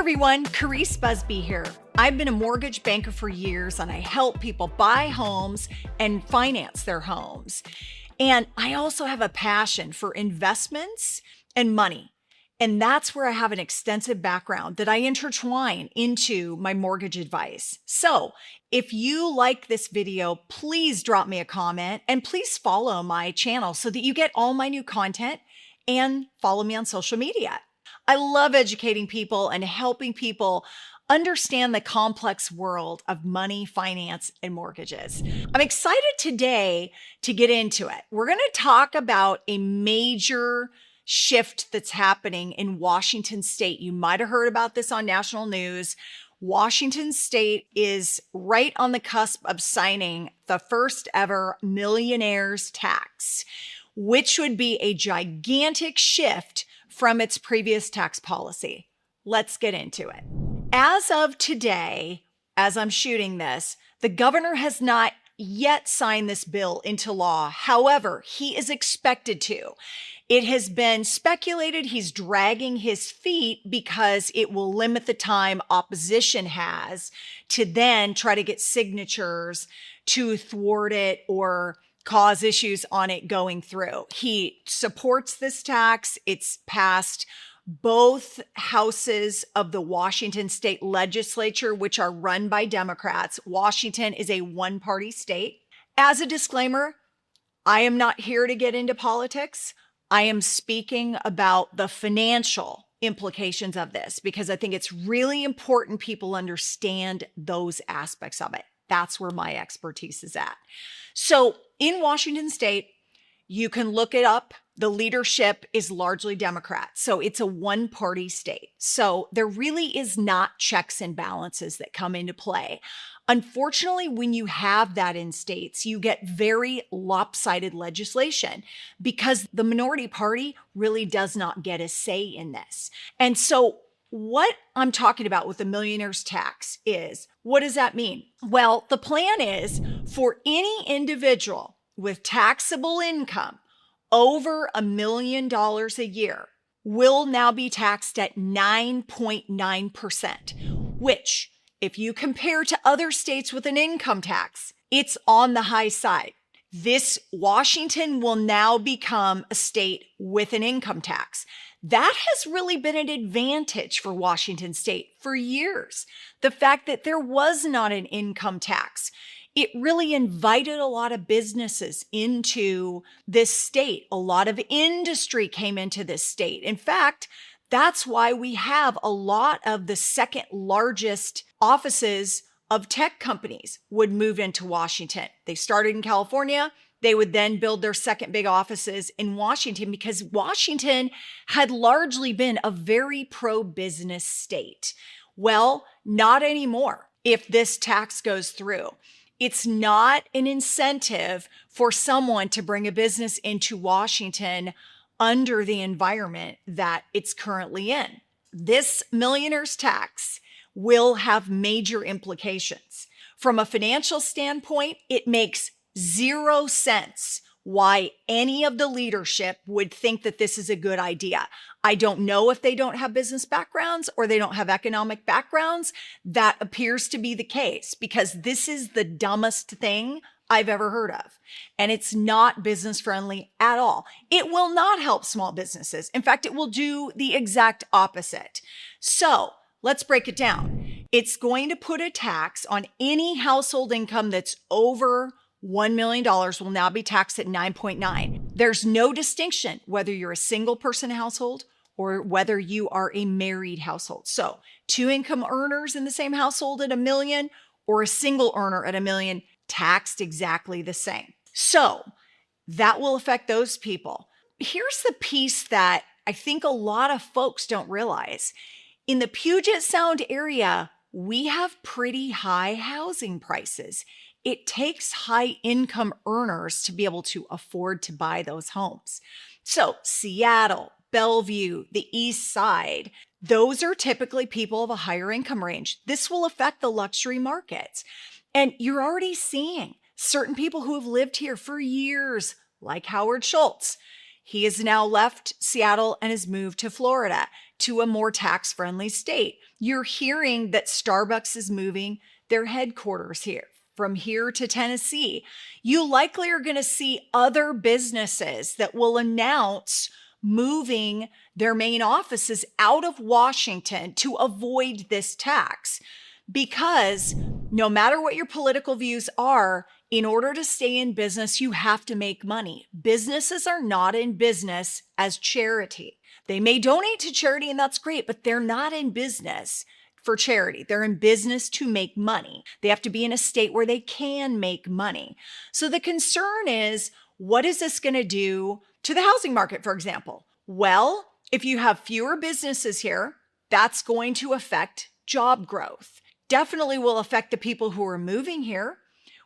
everyone, Carice Busby here. I've been a mortgage banker for years and I help people buy homes and finance their homes. And I also have a passion for investments and money. And that's where I have an extensive background that I intertwine into my mortgage advice. So if you like this video, please drop me a comment and please follow my channel so that you get all my new content and follow me on social media. I love educating people and helping people understand the complex world of money, finance, and mortgages. I'm excited today to get into it. We're going to talk about a major shift that's happening in Washington State. You might have heard about this on national news. Washington State is right on the cusp of signing the first ever Millionaires Tax, which would be a gigantic shift from its previous tax policy. Let's get into it. As of today, as I'm shooting this, the governor has not yet signed this bill into law. However, he is expected to. It has been speculated he's dragging his feet because it will limit the time opposition has to then try to get signatures to thwart it or cause issues on it going through. He supports this tax. It's passed both houses of the Washington State Legislature, which are run by Democrats. Washington is a one-party state. As a disclaimer, I am not here to get into politics. I am speaking about the financial implications of this because I think it's really important people understand those aspects of it. That's where my expertise is at. So in Washington State, you can look it up. The leadership is largely Democrat. So it's a one-party state. So there really is not checks and balances that come into play. Unfortunately, when you have that in states, you get very lopsided legislation because the minority party really does not get a say in this. And so what I'm talking about with the millionaire's tax is, what does that mean? Well, the plan is for any individual with taxable income over $1 million a year will now be taxed at 9.9%, which if you compare to other states with an income tax, it's on the high side. This Washington will now become a state with an income tax. That has really been an advantage for Washington State for years. The fact that there was not an income tax, it really invited a lot of businesses into this state. A lot of industry came into this state. In fact, that's why we have a lot of the second largest offices of tech companies would move into Washington. They started in California. They would then build their second big offices in Washington because Washington had largely been a very pro-business state. Well, not anymore if this tax goes through. It's not an incentive for someone to bring a business into Washington under the environment that it's currently in. This millionaire's tax will have major implications. From a financial standpoint, it makes 0 sense why any of the leadership would think that this is a good idea. I don't know if they don't have business backgrounds or they don't have economic backgrounds. That appears to be the case because this is the dumbest thing I've ever heard of. And it's not business friendly at all. It will not help small businesses. In fact, it will do the exact opposite. So let's break it down. It's going to put a tax on any household income that's over $1 million will now be taxed at 9.9. There's no distinction whether you're a single person household or whether you are a married household. So 2 income earners in the same household at $1 million or a single earner at $1 million taxed exactly the same. So that will affect those people. Here's the piece that I think a lot of folks don't realize. In the Puget Sound area, we have pretty high housing prices. It takes high income earners to be able to afford to buy those homes. So Seattle, Bellevue, the East Side, those are typically people of a higher income range. This will affect the luxury markets. And you're already seeing certain people who have lived here for years, like Howard Schultz. He has now left Seattle and has moved to Florida, to a more tax-friendly state. You're hearing that Starbucks is moving their headquarters here, from here to Tennessee. You likely are going to see other businesses that will announce moving their main offices out of Washington to avoid this tax. Because no matter what your political views are, in order to stay in business, you have to make money. Businesses are not in business as charity. They may donate to charity, and that's great, but they're not in business for charity. They're in business to make money. They have to be in a state where they can make money. So the concern is, what is this going to do to the housing market, for example? Well, if you have fewer businesses here, that's going to affect job growth. Definitely will affect the people who are moving here,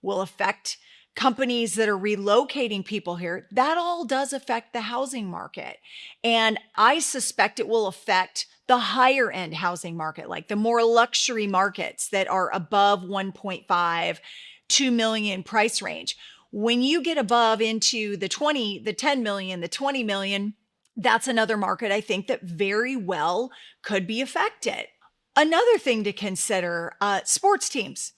will affect companies that are relocating people here. That all does affect the housing market. And I suspect it will affect the higher end housing market, like the more luxury markets that are above 1.5, 2 million price range. When you get above into the 10 million, the 20 million, that's another market I think that very well could be affected. Another thing to consider, sports teams.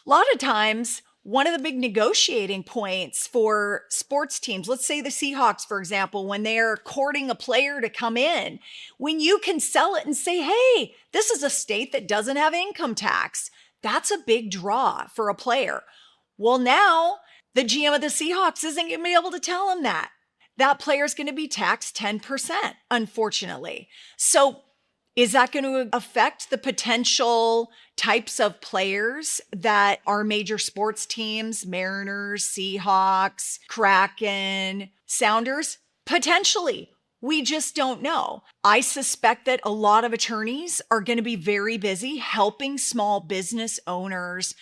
A lot of times, one of the big negotiating points for sports teams, let's say the Seahawks, for example, when they're courting a player to come in, when you can sell it and say, hey, this is a state that doesn't have income tax, that's a big draw for a player. Well, now the GM of the Seahawks isn't going to be able to tell him that. That player is going to be taxed 10%, unfortunately. So is that going to affect the potential types of players that are major sports teams, Mariners, Seahawks, Kraken, Sounders? Potentially. We just don't know. I suspect that a lot of attorneys are going to be very busy helping small business owners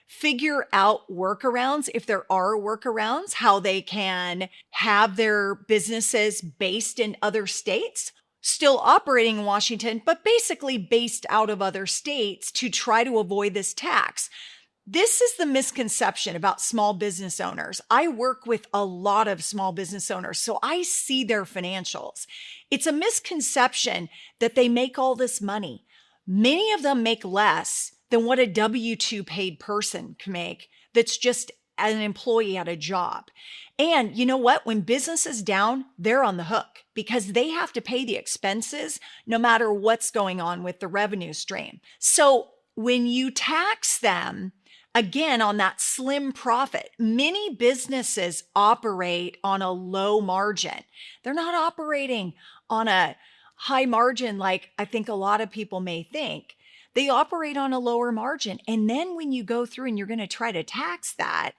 figure out workarounds, if there are workarounds, how they can have their businesses based in other states, still operating in Washington, but basically based out of other states to try to avoid this tax. This is the misconception about small business owners. I work with a lot of small business owners, so I see their financials. It's a misconception that they make all this money. Many of them make less than what a W-2 paid person can make that's just an employee at a job. And you know what? When business is down, they're on the hook because they have to pay the expenses no matter what's going on with the revenue stream. So when you tax them, again, on that slim profit, many businesses operate on a low margin. They're not operating on a high margin like I think a lot of people may think. They operate on a lower margin. And then when you go through and you're going to try to tax that,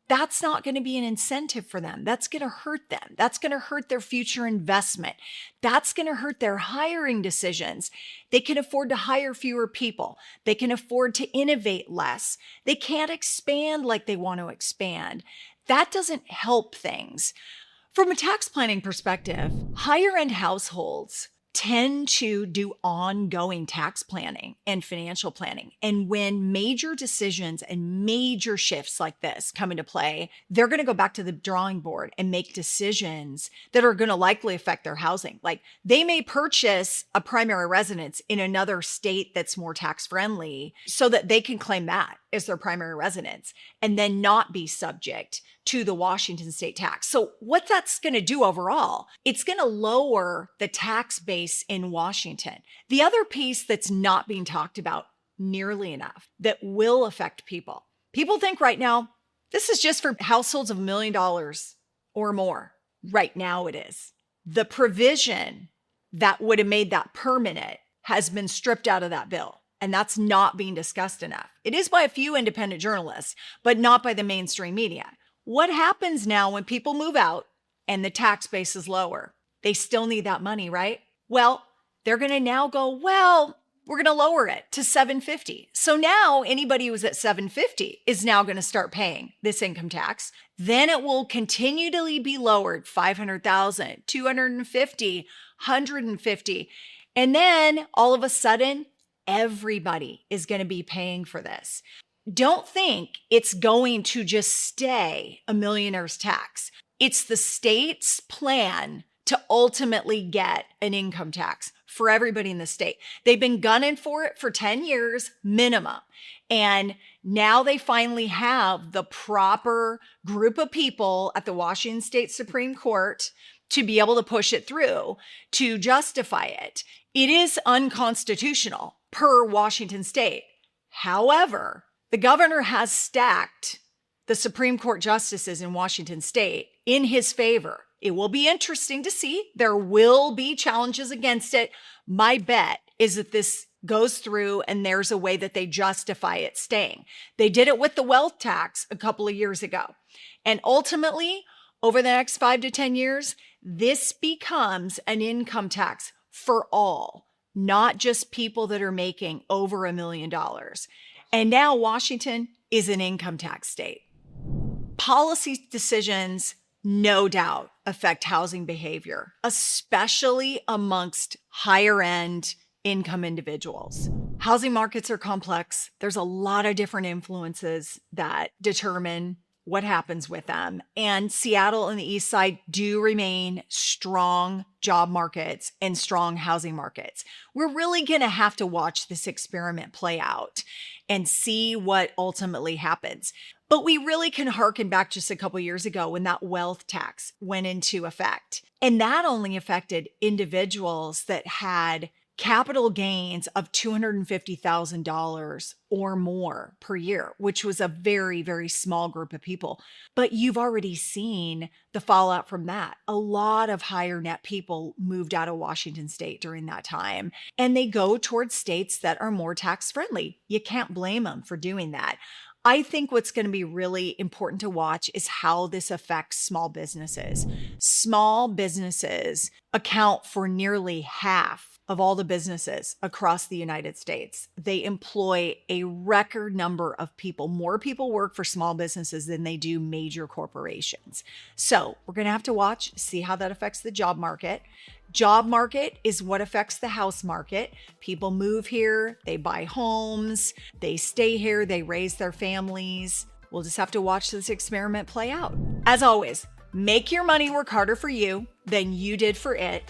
that's not going to be an incentive for them. That's going to hurt them. That's going to hurt their future investment. That's going to hurt their hiring decisions. They can afford to hire fewer people. They can afford to innovate less. They can't expand like they want to expand. That doesn't help things. From a tax planning perspective, higher end households tend to do ongoing tax planning and financial planning. And when major decisions and major shifts like this come into play, they're going to go back to the drawing board and make decisions that are going to likely affect their housing. Like they may purchase a primary residence in another state that's more tax friendly so that they can claim that as their primary residence and then not be subject to the Washington state tax. So what that's going to do overall, it's going to lower the tax base in Washington. The other piece that's not being talked about nearly enough that will affect people. People think right now, this is just for households of $1 million or more. Right now it is. The provision that would have made that permanent has been stripped out of that bill. And that's not being discussed enough. It is by a few independent journalists, but not by the mainstream media. What happens now when people move out and the tax base is lower? They still need that money, right? Well, they're going to now go, well, we're going to lower it to $750. So now anybody who's at $750 is now going to start paying this income tax. Then it will continually be lowered, $500,000, $250,000, $150,000. And then all of a sudden, everybody is going to be paying for this. Don't think it's going to just stay a millionaire's tax. It's the state's plan to ultimately get an income tax for everybody in the state. They've been gunning for it for 10 years minimum. And now they finally have the proper group of people at the Washington State Supreme Court to be able to push it through, to justify it. It is unconstitutional per Washington State. However, the governor has stacked the Supreme Court justices in Washington State in his favor. It will be interesting to see. There will be challenges against it. My bet is that this goes through and there's a way that they justify it staying. They did it with the wealth tax a couple of years ago. And ultimately, over the next 5 to 10 years, this becomes an income tax for all, not just people that are making over $1 million. And now Washington is an income tax state. Policy decisions, no doubt, affect housing behavior, especially amongst higher end income individuals. Housing markets are complex. There's a lot of different influences that determine what happens with them. And Seattle and the East Side do remain strong job markets and strong housing markets. We're really going to have to watch this experiment play out and see what ultimately happens. But we really can harken back just a couple years ago when that wealth tax went into effect. And that only affected individuals that had capital gains of $250,000 or more per year, which was a very, very small group of people. But you've already seen the fallout from that. A lot of higher net people moved out of Washington State during that time, and they go towards states that are more tax friendly. You can't blame them for doing that. I think what's going to be really important to watch is how this affects small businesses. Small businesses account for nearly half of all the businesses across the United States. They employ a record number of people. More people work for small businesses than they do major corporations. So we're going to have to watch, see how that affects the job market. Job market is what affects the house market. People move here, they buy homes, they stay here, they raise their families. We'll just have to watch this experiment play out. As always, make your money work harder for you than you did for it,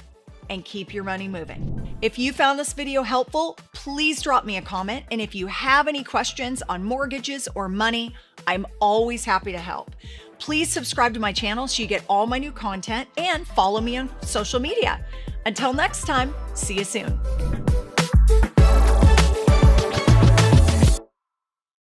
and keep your money moving. If you found this video helpful, please drop me a comment. And if you have any questions on mortgages or money, I'm always happy to help. Please subscribe to my channel so you get all my new content, and follow me on social media. Until next time, see you soon.